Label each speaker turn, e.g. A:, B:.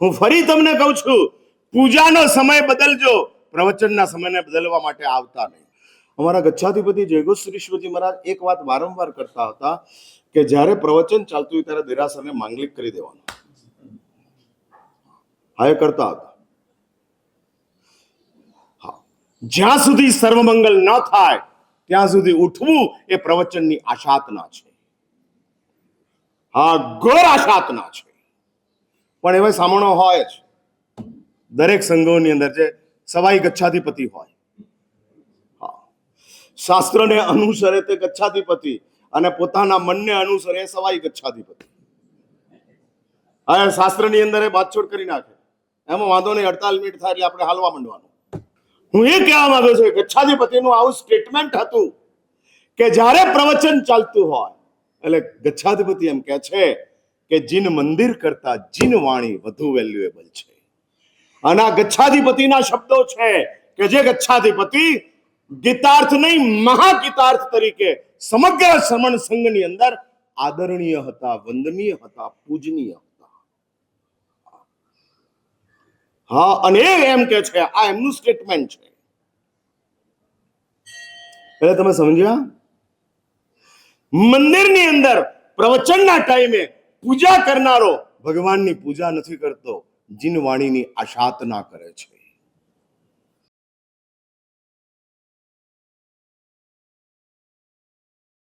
A: હું ફરી તમને કહું છું, પૂજાનો સમય બદલજો, પ્રવચનના સમયને બદલવા માટે આવતા નહીં. અમારા ગચ્છાધિપતિ જયઘોષ શ્રી મહારાજ એક વાત વારંવાર કરતા હતા કે જ્યારે પ્રવચન ચાલતું હોય ત્યારે દેરાસરને માંગલિક કરી દેવાનું. હા, એ કરતા હતા. હા, જ્યાં સુધી સર્વમંગલ ન થાય ત્યાં સુધી ઉઠવું એ પ્રવચનની આશાતના છે. હા, ઘોર આશાતના છે. પણ એવા સામણો હોય જ દરેક સંઘોની અંદર, જે સવાઈ ગચ્છાધિપતિ હોય, શાસ્ત્રને અનુસરે તે ગચ્છાધિપતિ અને પોતાના મનને અનુસરે સવાઈ ગચ્છાધિપતિ. હવે શાસ્ત્રની અંદર એ બાતછોડ કરી નાખે, એમાં વાંધો નહીં, 48 મિનિટ થાય એટલે આપણે હાલવા માંડવાનું. હું એ કહેવા માંગુ છું, ગચ્છાધિપતિનું આવું સ્ટેટમેન્ટ હતું કે જ્યારે પ્રવચન ચાલતું હોય એટલે ગચ્છાધિપતિ એમ કહે છે કે જીન મંદિર કરતા જીન વાણી વધુ વેલ્યુએબલ છે. અને આ ગચ્છાધિપતિના શબ્દો છે કે જે ગચ્છાધિપતિ ગીતાર્થ નહીં, મહાગીતાર્થ તરીકે સમગ્ર શ્રમણ સંઘની અંદર આદરણીય હતા, વંદનીય હતા, પૂજનીય હતા. હા, અને એમ કે છે, આ એમનું સ્ટેટમેન્ટ છે. એટલે તમે સમજ્યા, મંદિરની અંદર પ્રવચનના ટાઈમે પૂજા કરનારો ભગવાનની પૂજા નથી કરતો, જીન વાણીની આશાતના કરે છે.